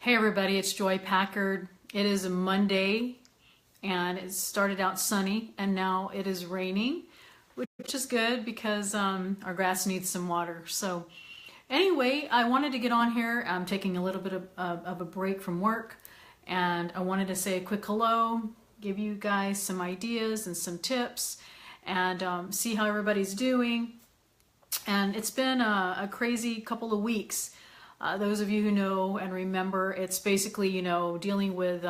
Hey everybody, it's Joy Packard. It is a Monday and it started out sunny and now it is raining, which is good because our grass needs some water. So anyway, I wanted to get on here. I'm taking a little bit of a break from work and I wanted to say a quick hello, give you guys some ideas and some tips and see how everybody's doing. And it's been a crazy couple of weeks. Those of you who know and remember, it's basically, dealing with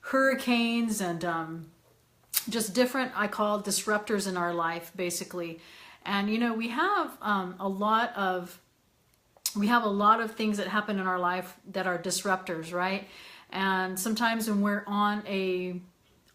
hurricanes and just different, I call disruptors in our life, basically. And, we have a lot of things that happen in our life that are disruptors, right? And sometimes when we're on a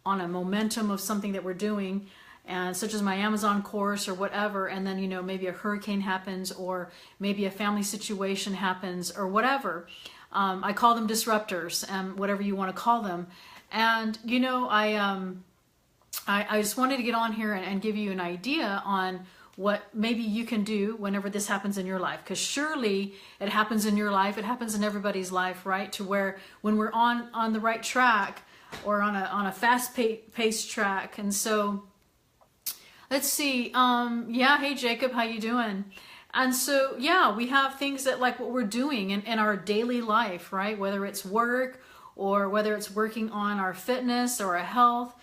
momentum of something that we're doing, and such as my Amazon course or whatever, and then maybe a hurricane happens or maybe a family situation happens or whatever, I call them disruptors and whatever you want to call them. And I just wanted to get on here and give you an idea on what maybe you can do whenever this happens in your life, because surely it happens in your life, it happens in everybody's life, right? To where when we're on the right track or on a fast-paced track. And so let's see. Yeah. Hey, Jacob, how you doing? And so, yeah, we have things that like what we're doing in our daily life, right? Whether it's work or whether it's working on our fitness or our health.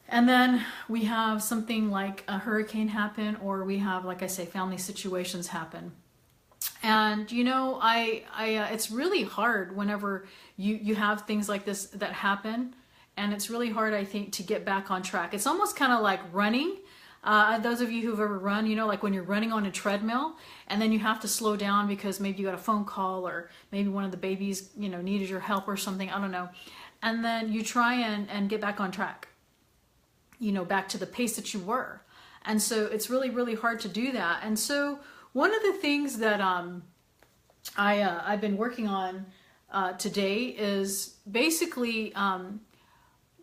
And then we have something like a hurricane happen, or we have, like I say, family situations happen. And, it's really hard whenever you have things like this that happen. And it's really hard, I think, to get back on track. It's almost kind of like running. Those of you who've ever run, like when you're running on a treadmill and then you have to slow down because maybe you got a phone call or maybe one of the babies, needed your help or something. I don't know. And then you try and get back on track, back to the pace that you were. And so it's really, really hard to do that. And so one of the things that I've been working on today is basically...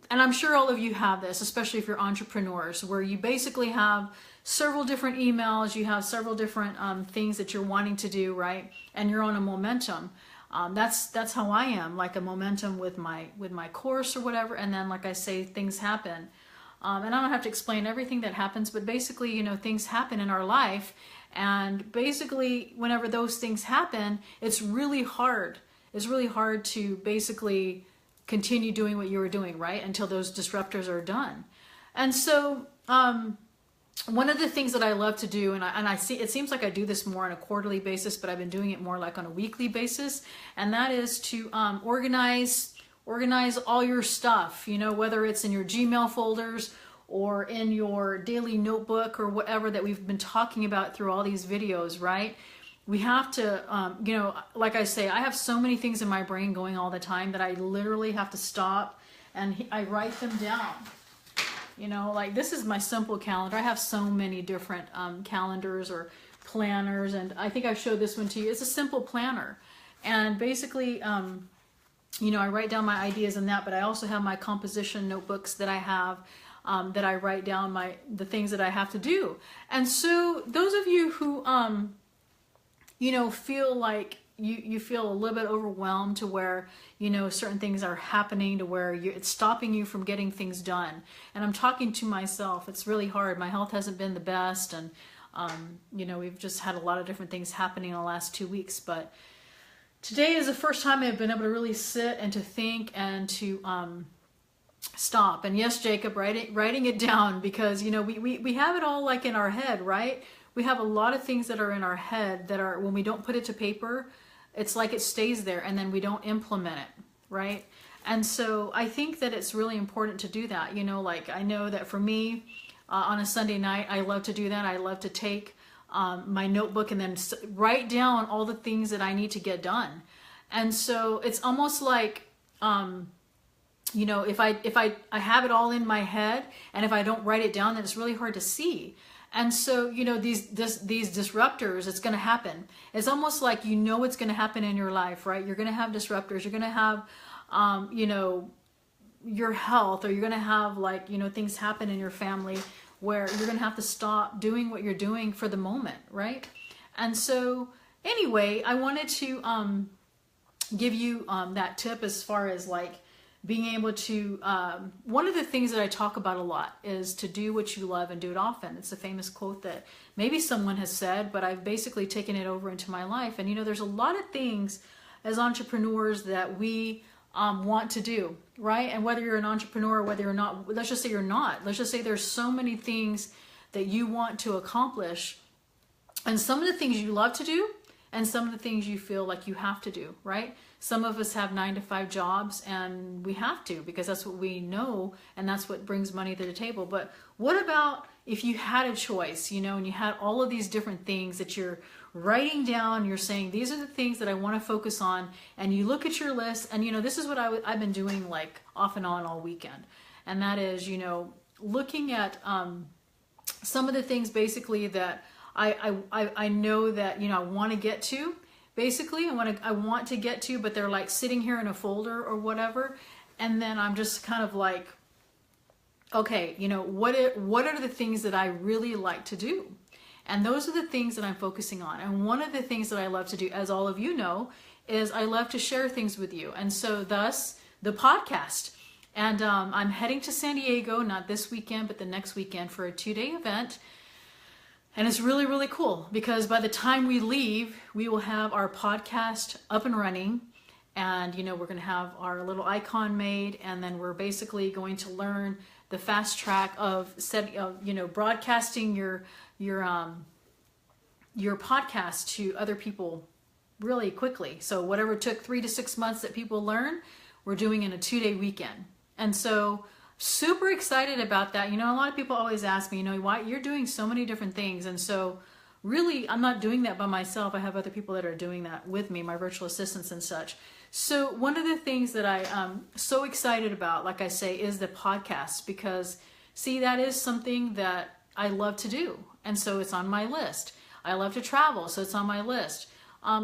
and I'm sure all of you have this, especially if you're entrepreneurs, where you basically have several different emails, you have several different things that you're wanting to do, right? And you're on a momentum. That's how I am, like a momentum with my course or whatever. And then, like I say, things happen. And I don't have to explain everything that happens, but basically, things happen in our life. And basically, whenever those things happen, it's really hard. It's really hard to basically continue doing what you were doing, right? Until those disruptors are done. And so one of the things that I love to do, and I see, it seems like I do this more on a quarterly basis, but I've been doing it more like on a weekly basis. And that is to organize all your stuff, whether it's in your Gmail folders or in your daily notebook or whatever that we've been talking about through all these videos, right? We have to, like I say, I have so many things in my brain going all the time that I literally have to stop and I write them down. Like this is my simple calendar. I have so many different calendars or planners, and I think I showed this one to you. It's a simple planner. And basically, I write down my ideas in that, but I also have my composition notebooks that I have that I write down the things that I have to do. And so those of you who... feel like you feel a little bit overwhelmed to where, certain things are happening to where it's stopping you from getting things done. And I'm talking to myself. It's really hard. My health hasn't been the best. And, we've just had a lot of different things happening in the last 2 weeks. But today is the first time I've been able to really sit and to think and to stop. And yes, Jacob, writing it down because, we have it all like in our head, right? We have a lot of things that are in our head that are, when we don't put it to paper, it's like it stays there and then we don't implement it, right? And so I think that it's really important to do that. Like I know that for me, on a Sunday night, I love to do that. I love to take my notebook and then write down all the things that I need to get done. And so it's almost like, if I have it all in my head and if I don't write it down, then it's really hard to see. And so, these disruptors, it's going to happen. It's almost like it's going to happen in your life, right? You're going to have disruptors. You're going to have, your health, or you're going to have things happen in your family where you're going to have to stop doing what you're doing for the moment, right? And so anyway, I wanted to give you that tip as far as like being able to, one of the things that I talk about a lot is to do what you love and do it often. It's a famous quote that maybe someone has said, but I've basically taken it over into my life. And there's a lot of things as entrepreneurs that we want to do, right? And whether you're an entrepreneur or whether you're not, let's just say you're not, let's just say there's so many things that you want to accomplish, and some of the things you love to do and some of the things you feel like you have to do, right? Some of us have 9-to-5 jobs and we have to because that's what we know and that's what brings money to the table. But what about if you had a choice, and you had all of these different things that you're writing down, you're saying, these are the things that I want to focus on, and you look at your list, and this is what I've been doing like off and on all weekend. And that is, looking at some of the things basically that I know that, I want to get to. Basically, I want to get to, but they're like sitting here in a folder or whatever. And then I'm just kind of like, okay, what are the things that I really like to do? And those are the things that I'm focusing on. And one of the things that I love to do, as all of you know, is I love to share things with you. And so thus the podcast. And I'm heading to San Diego, not this weekend, but the next weekend for a 2-day event. And it's really, really cool because by the time we leave, we will have our podcast up and running. And, we're going to have our little icon made. And then we're basically going to learn the fast track of broadcasting your podcast to other people really quickly. So whatever took 3 to 6 months that people learn, we're doing in a 2-day weekend. And so super excited about that. A lot of people always ask me, why you're doing so many different things. And so really, I'm not doing that by myself. I have other people that are doing that with me, my virtual assistants and such. So one of the things that I'm so excited about, like I say, is the podcast, because see, that is something that I love to do. And so it's on my list. I love to travel, so it's on my list.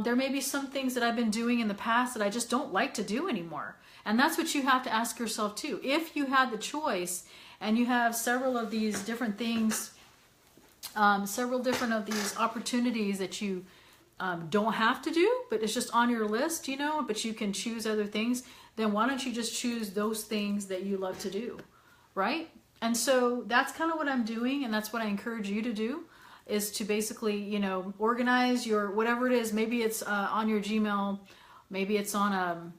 There may be some things that I've been doing in the past that I just don't like to do anymore. And that's what you have to ask yourself too. If you had the choice and you have several of these different things, several different of these opportunities that you don't have to do, but it's just on your list, but you can choose other things, then why don't you just choose those things that you love to do, right? And so that's kind of what I'm doing, and that's what I encourage you to do, is to basically, organize your, whatever it is. Maybe it's on your Gmail, maybe it's on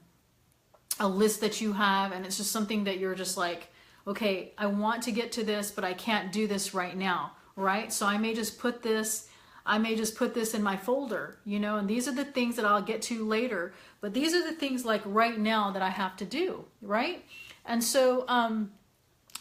a list that you have, and it's just something that you're just like, okay, I want to get to this, but I can't do this right now, right? So I may just put this in my folder, and these are the things that I'll get to later, but these are the things like right now that I have to do, right? And so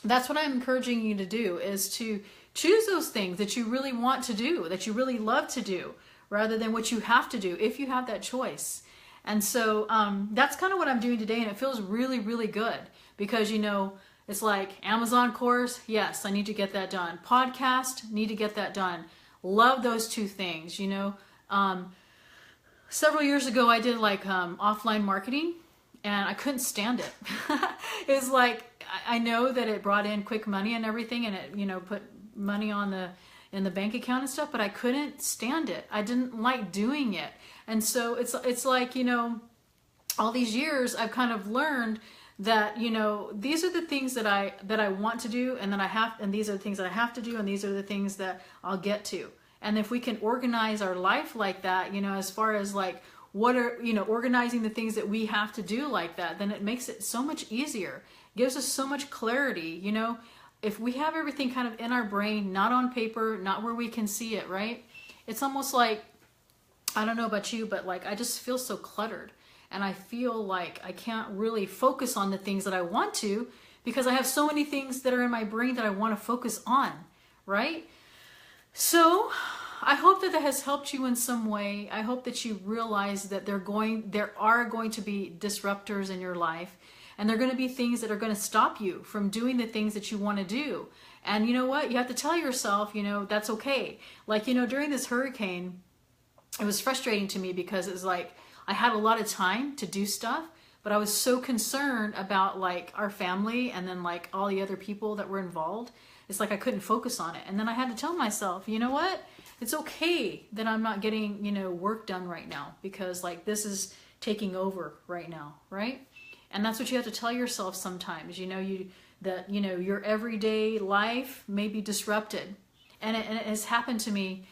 that's what I'm encouraging you to do, is to choose those things that you really want to do, that you really love to do, rather than what you have to do, if you have that choice. And so that's kind of what I'm doing today, and it feels really, really good because, it's like Amazon course, yes, I need to get that done. Podcast, need to get that done. Love those two things, Several years ago, I did like offline marketing, and I couldn't stand it. It was like, I know that it brought in quick money and everything, and it, put money in the bank account and stuff, but I couldn't stand it. I didn't like doing it. And so it's like, all these years I've kind of learned that, these are the things that I want to do, and these are the things that I have to do, and these are the things that I'll get to. And if we can organize our life like that, as far as like what are, organizing the things that we have to do like that, then it makes it so much easier. It gives us so much clarity, If we have everything kind of in our brain, not on paper, not where we can see it, right? It's almost like, I don't know about you, but like I just feel so cluttered, and I feel like I can't really focus on the things that I want to, because I have so many things that are in my brain that I want to focus on, right? So I hope that has helped you in some way. I hope that you realize that there are going to be disruptors in your life, and there are going to be things that are going to stop you from doing the things that you want to do. And you know what? You have to tell yourself, that's okay. Like, during this hurricane, it was frustrating to me because it was like I had a lot of time to do stuff, but I was so concerned about like our family and then like all the other people that were involved. It's like I couldn't focus on it. And then I had to tell myself, you know what? It's okay that I'm not getting, work done right now, because like this is taking over right now, right? And that's what you have to tell yourself sometimes. That your everyday life may be disrupted, and it has happened to me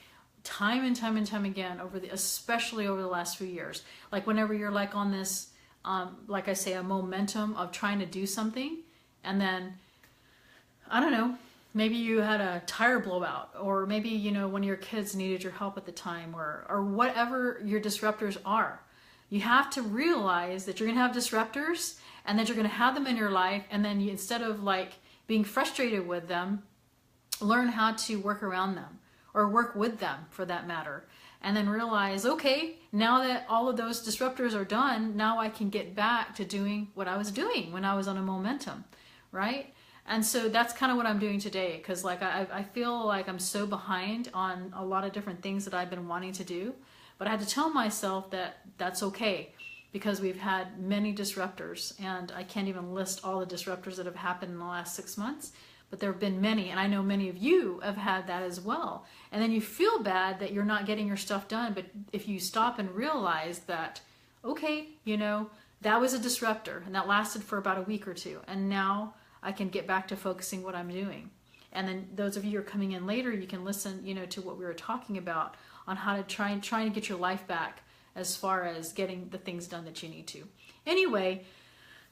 time and time and time again especially over the last few years. Like whenever you're like on this, like I say, a momentum of trying to do something, and then I don't know, maybe you had a tire blowout, or maybe one of your kids needed your help at the time, or whatever your disruptors are. You have to realize that you're going to have disruptors, and that you're going to have them in your life, and then instead of like being frustrated with them, learn how to work around them, or work with them for that matter. And then realize, okay, now that all of those disruptors are done, now I can get back to doing what I was doing when I was on a momentum, right? And so that's kind of what I'm doing today, because like I feel like I'm so behind on a lot of different things that I've been wanting to do. But I had to tell myself that that's okay, because we've had many disruptors, and I can't even list all the disruptors that have happened in the last 6 months, but there have been many, and I know many of you have had that as well. And then you feel bad that you're not getting your stuff done, but if you stop and realize that, okay, that was a disruptor, and that lasted for about a week or two, and now I can get back to focusing what I'm doing. And then those of you who are coming in later, you can listen, to what we were talking about on how to trying to get your life back as far as getting the things done that you need to. Anyway,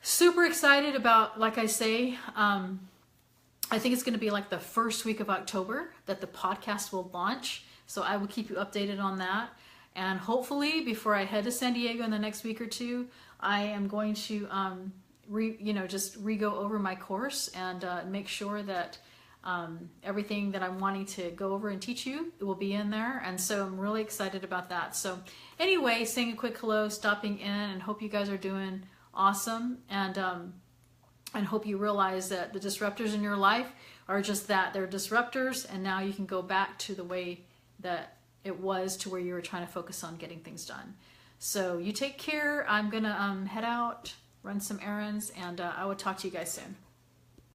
super excited about, like I say, I think it's going to be like the first week of October that the podcast will launch. So I will keep you updated on that. And hopefully before I head to San Diego in the next week or two, I am going to just re-go over my course and make sure that everything that I'm wanting to go over and teach you, it will be in there. And so I'm really excited about that. So anyway, saying a quick hello, stopping in, and hope you guys are doing awesome. And hope you realize that the disruptors in your life are just that. They're disruptors, and now you can go back to the way that it was, to where you were trying to focus on getting things done. So you take care. I'm going to head out, run some errands, and I will talk to you guys soon.